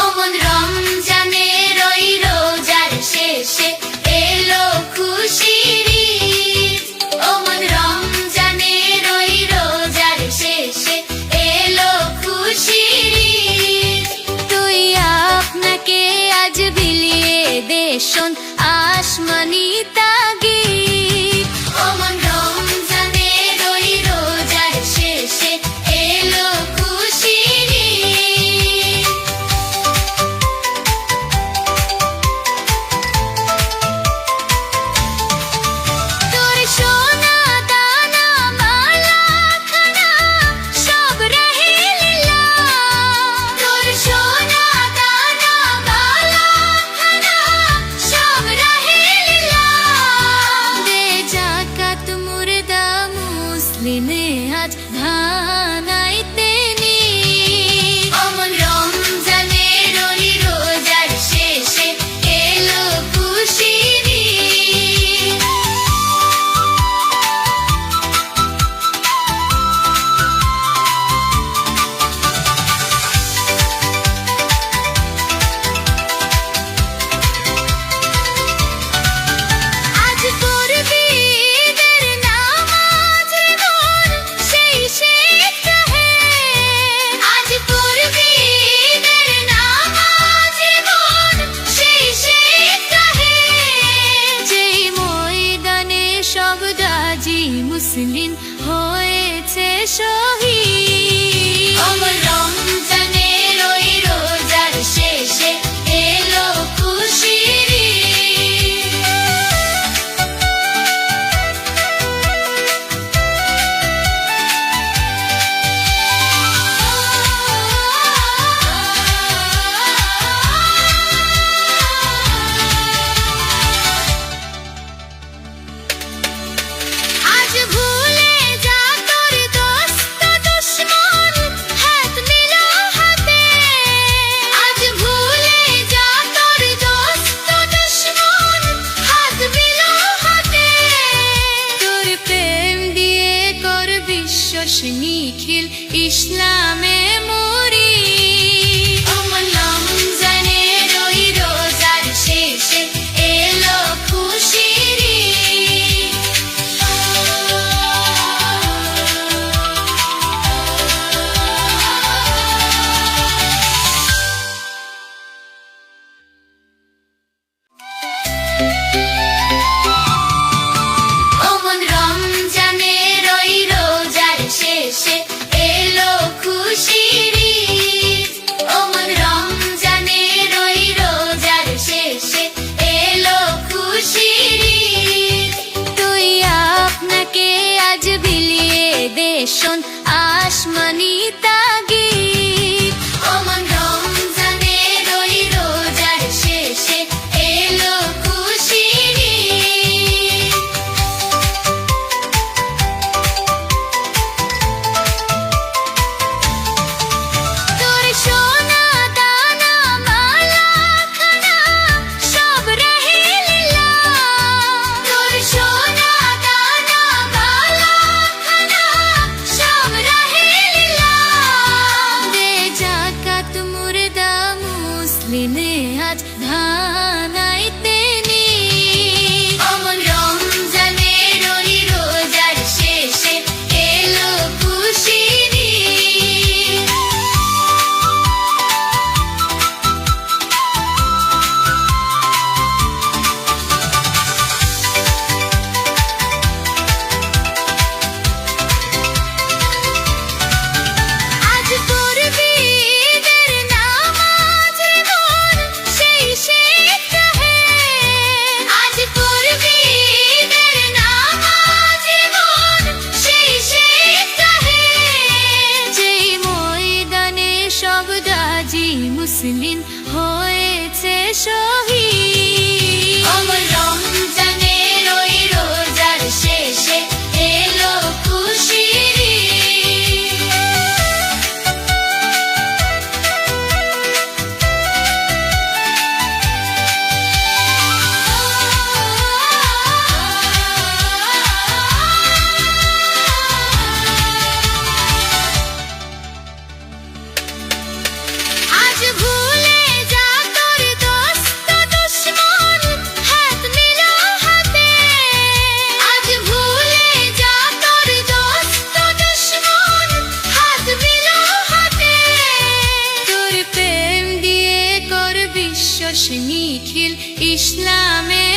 ওমন রমজানের ওই রোজার শেষে এলো খুশির ঈদ। ওমন রমজানের ওই রোজার শেষে এলো খুশির ঈদ। তুই আপনাকে আজ বিলিয়ে দে শোন আসমানি তাগিদ। ওমন রমজানের ওই রোজার শেষে এলো খুশির ঈদ। তোর সোনা দানা মালা খানা সব রহে লিল্লাহ। তোর সোনা দানা মালা খানা সব রহে লিল্লাহ। দে জাকাত মুর্দা মুসলিমে আজ ভাঙাইতে নি। ওমন রমজানের ওই রোজার শেষে এলো খুশির ঈদ। আজ পড়বি ঈদের নামাজ রে মন, সেই শেখ রহে। আজ পড়বি ঈদের নামাজ রে মন, সেই শেখ রহে। যেই ময়দানে সব গাজী মুসলিম হয়েছে শহীদ। ওমন রমজানের ওই রোজার শেষে এলো খুশির ঈদ। আজ ভুলে যা তোর দোস্ত দুশ্মন, হাত মিলা হাতে। আজ ভুলে যা তোর দোস্ত দুশ্মন, হাত মিলা হাতে। তোর প্রেম দিয়ে কর বিশ্বাস নিখিল ইসলামে মরি। ওমন রমজানের ওই রোজার শেষে এলো খুশির ঈদ। ওমন রমজানের ওই রোজার শেষে এলো খুশির ঈদ। ওমন রমজানের ওই রোজার শেষে এলো খুশির ঈদ। তুই আপনাকে আজ বিলিয়ে দে শোন আসমানি তাগিদ। ওমন রমজানের ওই রোজার শেষে এলো খুশির ঈদ। তোর সোনা দানা মালা খানা সব রহে লিল্লাহ। তোর সোনা দানা মালা খানা সব রহে লিল্লাহ। ইসলামে